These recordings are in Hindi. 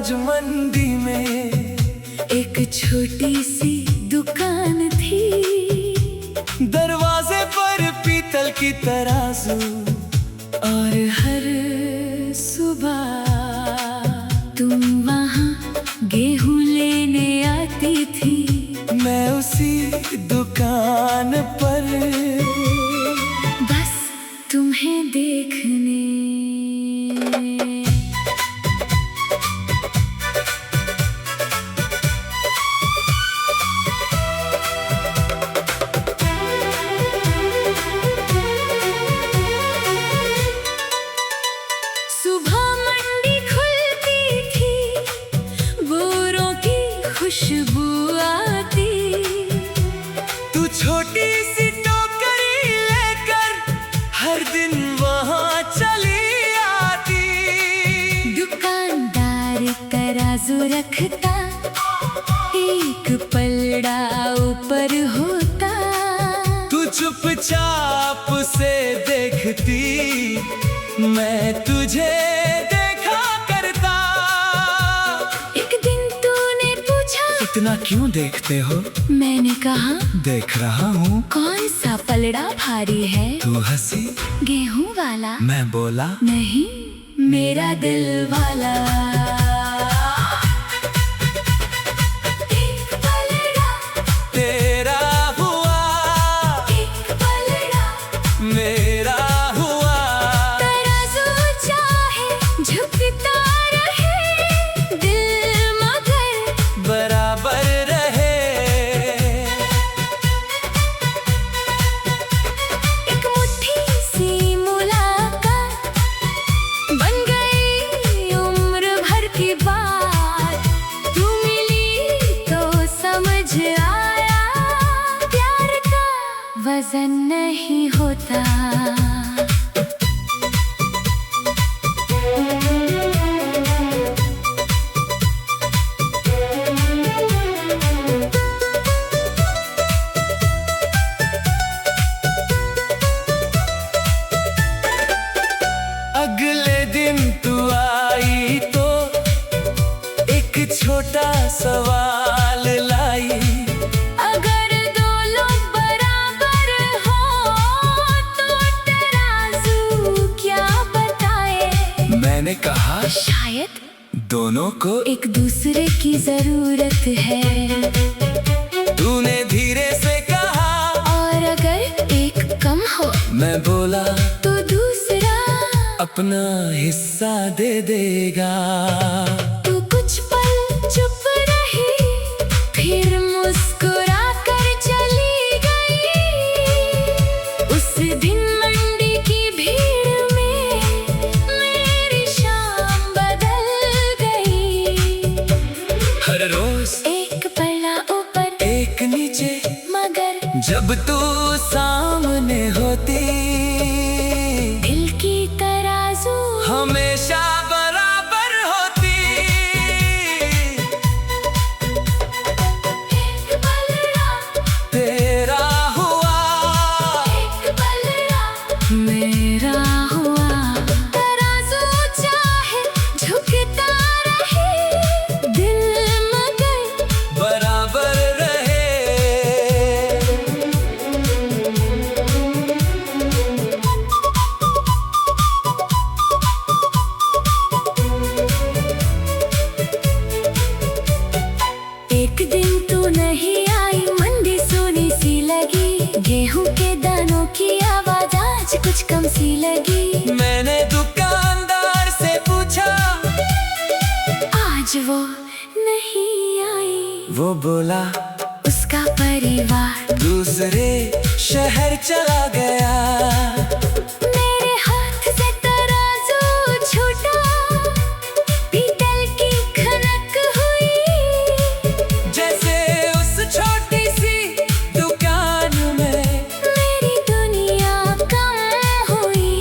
आज मंडी में एक छोटी सी दुकान थी। दरवाजे पर पीतल की तराजू और हर सुबह तुम वहाँ गेहूं लेने आती थी। मैं उसी दुकान पर बस तुम्हें देखने। सुबह मंडी खुलती थी, बोरों की खुशबू आती। तू छोटी सी टोकरी लेकर हर दिन वहाँ चली आती। दुकानदार तराजू रखता, एक पलड़ा ऊपर होता। तू चुपचाप से देखती, मैं तुझे देखा करता। एक दिन तूने पूछा, इतना क्यों देखते हो? मैंने कहा, देख रहा हूँ। कौन सा पलड़ा भारी है? तू हंसी, गेहूं वाला। मैं बोला, नहीं, मेरा दिल वाला। एक पलड़ा तेरा हुआ, एक पलड़ा मेरा हुआ। तराजू चाहे झुकता रहे, दिल मगर बराबर रहे। एक मुट्ठी सी मुलाकात बन गई उम्र भर की बात। तू मिली तो समझ आया, प्यार का वजन नहीं होता। अगले दिन तू आई तो एक छोटा सवाल लाई। अगर दो लोग बराबर हो तो तराजू क्या बताए? मैंने कहा, शायद दोनों को एक दूसरे की जरूरत है। तूने धीरे से कहा, और अगर एक कम हो मैं बोला, तो दूसरा अपना हिस्सा दे देगा। तू कुछ पल चुप रही, फिर मुस्कुरा कर चली गई। उस दिन मंडी की भीड़ में मेरी शाम बदल गई। हर रोज एक पलड़ा ऊपर, एक नीचे, मगर जब तू सामने होती, दिल की तराजू हमेशा बराबर होती। एक पलड़ा तेरा हुआ, एक पलड़ा मेरा हुआ। तराजू चाहे झुकता रहे, दिल मगर बराबर रहे। एक दिन तू नहीं आई, मंडी सोनी सी लगी। गेहूं के दानों की आवाज आज कुछ कम सी लगी। मैंने दुकानदार से पूछा, आज वो नहीं आई। वो बोला, उसका परिवार दूसरे शहर चला गया। मेरे हाथ से तराजू छूटा, पीतल की खनक हुई। जैसे उस छोटी सी दुकान में मेरी दुनिया कम हुई।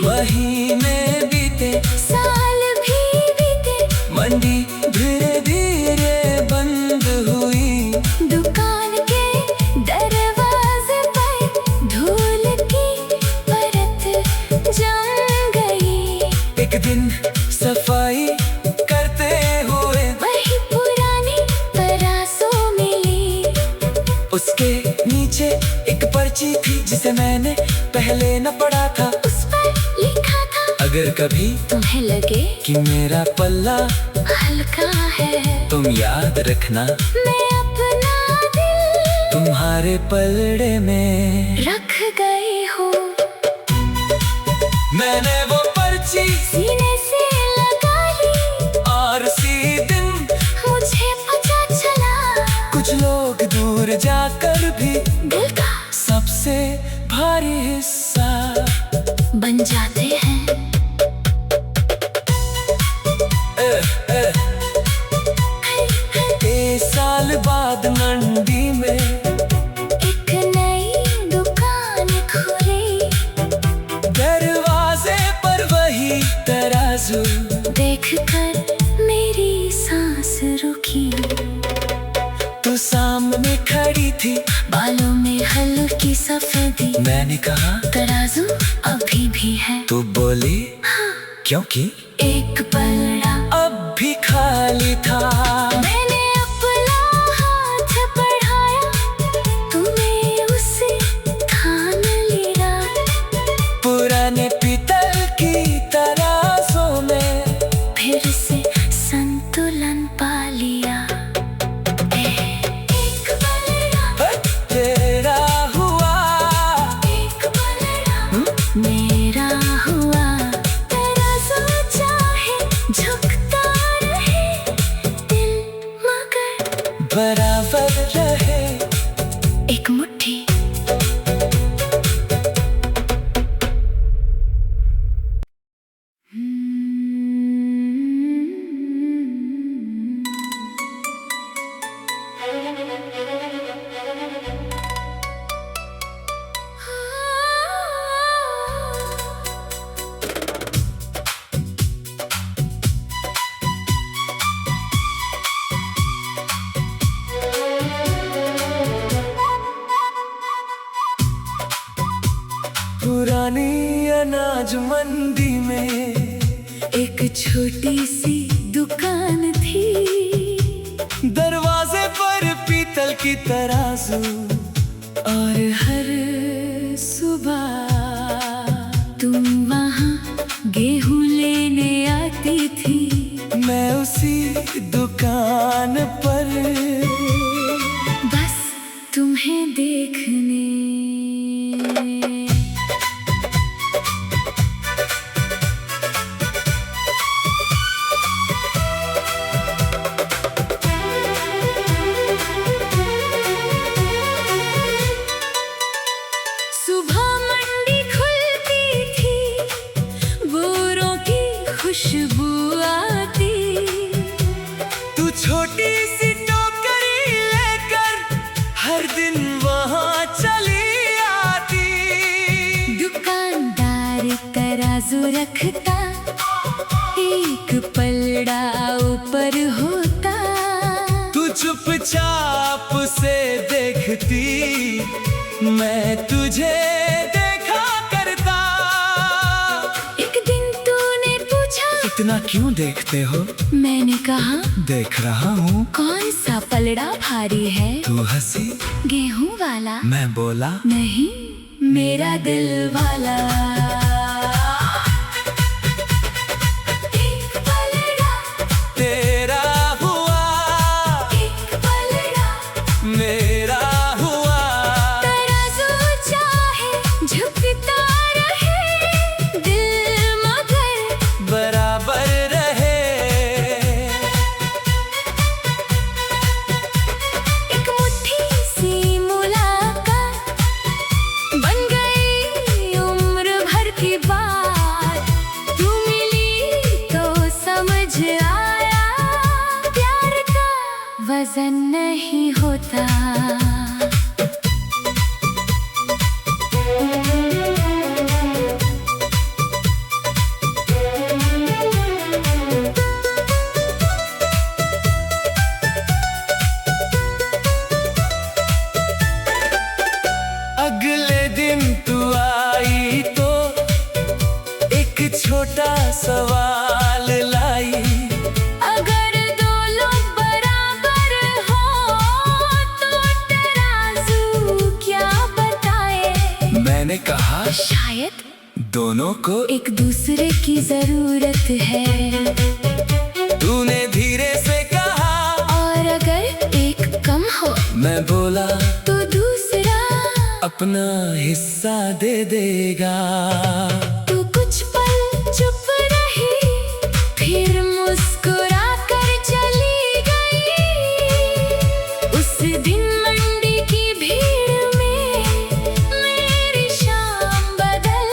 महीने बीते, साल भी बीते, मंडी धीरे धीरे बंद हुई। दुकान के दरवाजे पर धूल की परत जम गई। एक दिन सफाई करते हुए उसके नीचे एक पर्ची थी जिसे मैंने पहले न पढ़ा था। उस पर लिखा था, अगर कभी तुम्हें लगे कि मेरा पल्ला हल्का है, तुम याद रखना मैं अपना दिल तुम्हारे पलड़े में रख गई हूँ। मैंने वो पर्ची सीने से लगा ली और उसी दिन मुझे पता चला, कुछ लोग दूर जाकर भी दिल का सबसे भारी हिस्सा बन जाते हैं। एक साल बाद मंडी में एक नई दुकान खुली, दरवाजे पर वही तराजू देखकर मेरी सांस रुकी। तू सामने खड़ी थी, बालों में हल्की सफेदी, मैंने कहा तराजू अभी भी है। तू बोली क्योंकि एक पलड़ा अब भी खाली था। मैंने अपना हाथ बढ़ाया, तुम्हें उसे थाम लिया। पुराने पीतल की तराजों में फिर से संतुलन पा लिया। एक पलड़ा तेरा हुआ, एक पलड़ा मेरा हुआ। तराजू चाहे झुकता रहे, दिल मगर बराबर रहे। एक मुट्ठी पुरानी अनाज मंडी में एक छोटी सी दुकान थी, दरवाजे पर पीतल की तराजू और हर सुबह तुम वहाँ गेहूं लेने आती थी। मैं उसी दुकान पर बस तुम्हें देखने। सुबह मंडी खुलती थी, बोरों की खुशबू आती। तू छोटी सी टोकरी लेकर हर दिन वहाँ चली आती। दुकानदार तराजू रखता, एक पलड़ा ऊपर होता। तू चुपचाप से देखती, मैं तुझे देखा करता। एक दिन तूने पूछा, इतना क्यों देखते हो? मैंने कहा देख रहा हूँ। कौन सा पलड़ा भारी है? तू हंसी, गेहूं वाला? मैं बोला नहीं, मेरा दिल वाला। एक पलड़ा तेरा हुआ, एक पलड़ा मेरा हुआ। तराजू चाहे झुकता रहे, दिल मगर बराबर रहे। एक मुट्ठी सी मुलाकात बन गई उम्र भर की बात। तू मिली तो समझ आया, प्यार का वजन नहीं होता। अगले दिन तू आई तो एक छोटा सवाल लाई। अगर दो लोग बराबर हो तो शायद दोनों को एक दूसरे की जरूरत है। तूने धीरे से कहा और अगर एक कम हो मैं बोला तो दूसरा अपना हिस्सा दे देगा। तू कुछ पल चुप रही, फिर मुस्कुरा कर चली गई। उस दिन मंडी की भीड़ में मेरी शाम बदल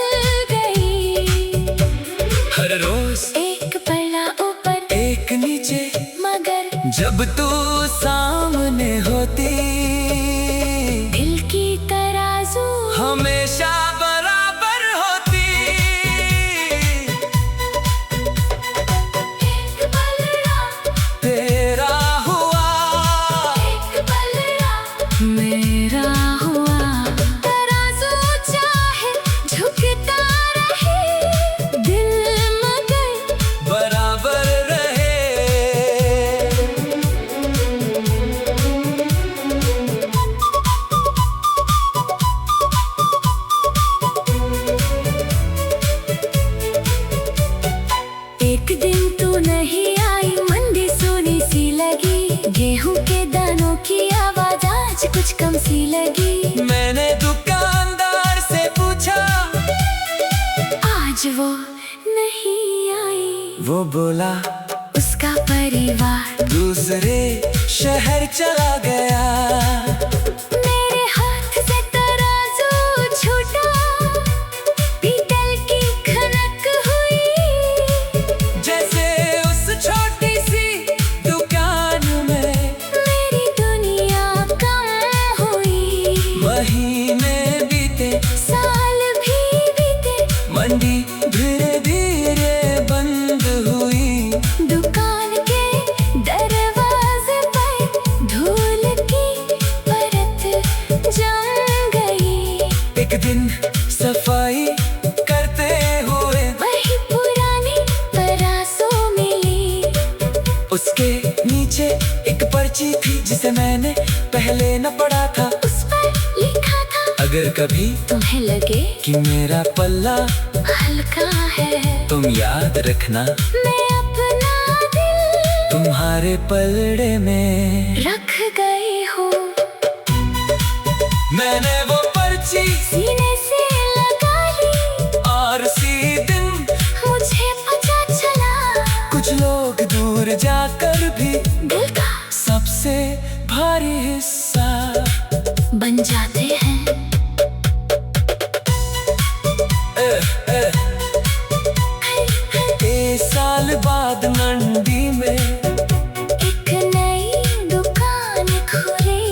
गई। हर रोज एक पल्ला ऊपर एक नीचे, मगर जब तू सामने होती दिल की तराजू हमेशा बराबर होती। एक पल्ला तेरा हुआ एक पल्ला मेरा हुआ। तराजू चाहे झुकता रहे, दिल मगर बराबर रहे। एक दिन तू नहीं आई, मंडी सोनी सी लगी। गेहूं के दानों की आवाज आज कुछ कम सी लगी। मैंने दुकानदार से पूछा, आज वो नहीं आई। वो बोला उसका परिवार दूसरे शहर चला गया। मेरे हाथ से तराजू छूटा, पीतल की खनक हुई। जैसे उस छोटी सी दुकान में मेरी दुनिया कम हुई। महीने बीते, साल भी बीते, मंडी धीरे धीरे बंद हुई। दुकान के दरवाजे पर धूल की परत जम गई। एक दिन सफाई करते हुए वही पुरानी तराजू मिली। उसके नीचे एक पर्ची थी जिसे मैंने पहले न पढ़ा था। उस पर लिखा था, अगर कभी तुम्हें लगे कि मेरा पल्ला हल्का है, तुम याद रखना मैं अपना दिल तुम्हारे पलड़े में रख गई हूँ। मैंने वो पर्ची सीने से लगा ली और उसी दिन मुझे पता चला, कुछ लोग दूर जाकर भी दिल का सबसे भारी हिस्सा बन जाते हैं। साल बाद मंडी में एक नई दुकान खुली।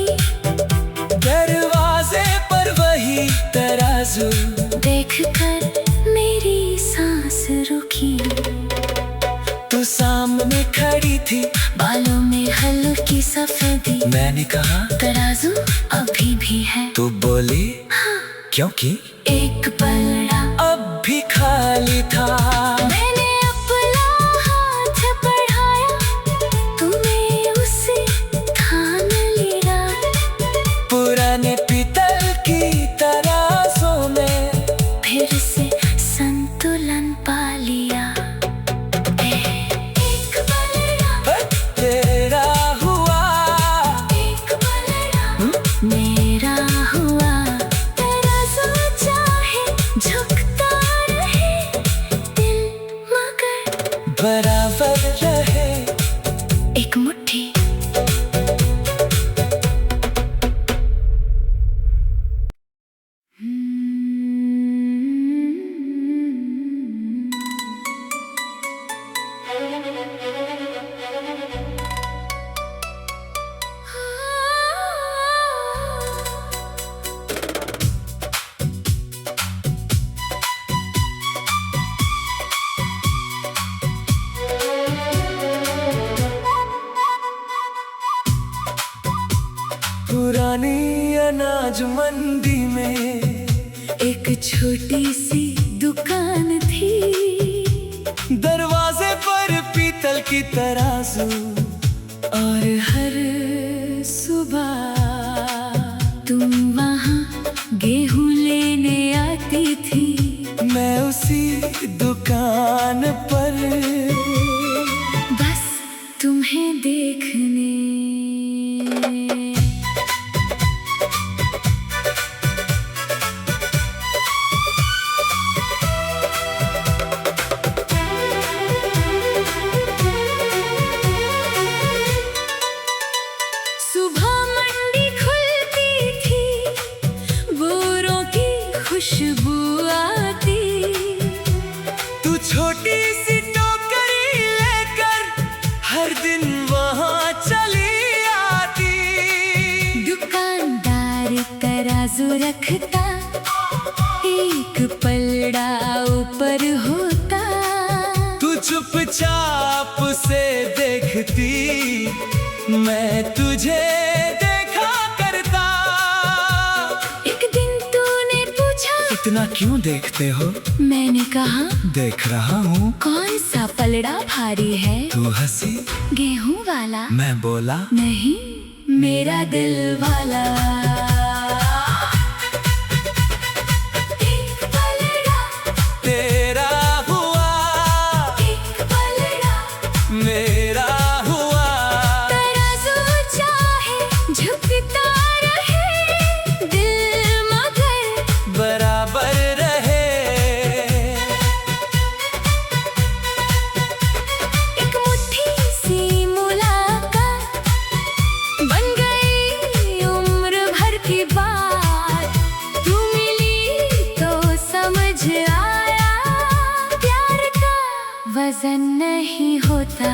दरवाजे पर वही तराजू। देखकर मेरी सांस रुकी। तू सामने खड़ी थी, बालों में हल्की सफेदी। मैंने कहा तराजू अभी भी है। तू बोली क्योंकि एक पलड़ा अब भी खाली था। मैंने अपना हाथ बढ़ाया, तुम्हें उसे थाम लिया। पुराने पीतल की तराजों में फिर से संतुलन पा लिया। एक पलड़ा तेरा हुआ एक पलड़ा मेरा हुआ। तराजू चाहे झुकता रहे, दिल मगर बराबर रहे। एक मुट्ठी पुरानी अनाज मंडी में एक छोटी सी दुकान थी। दरवाजे पर पीतल की तराजू और हर सुबह तुम वहाँ गेहूं लेने आती थी। सी दुकान पर, बस तुम्हें देखने। सुबह मंडी खुलती थी, बोरों की खुशबू आती। तू छोटी सी टोकरी लेकर हर दिन वहाँ चली आती। दुकानदार तराजू रखता, एक पलड़ा ऊपर होता। तू चुपचाप से देखती, मैं तुझे देखा करता। एक दिन तूने पूछा, इतना क्यों देखते हो? मैंने कहा, देख रहा हूँ। कौन सा पलड़ा भारी है? तू हंसी, गेहूं वाला। मैं बोला, नहीं, मेरा दिल वाला। एक पलड़ा तेरा हुआ, एक पलड़ा मेरा हुआ। तराजू चाहे झुकता रहे, दिल मगर बराबर रहे। एक मुट्ठी सी मुलाकात बन गई उम्र भर की बात। तू मिली तो समझ आया, प्यार का वजन नहीं होता।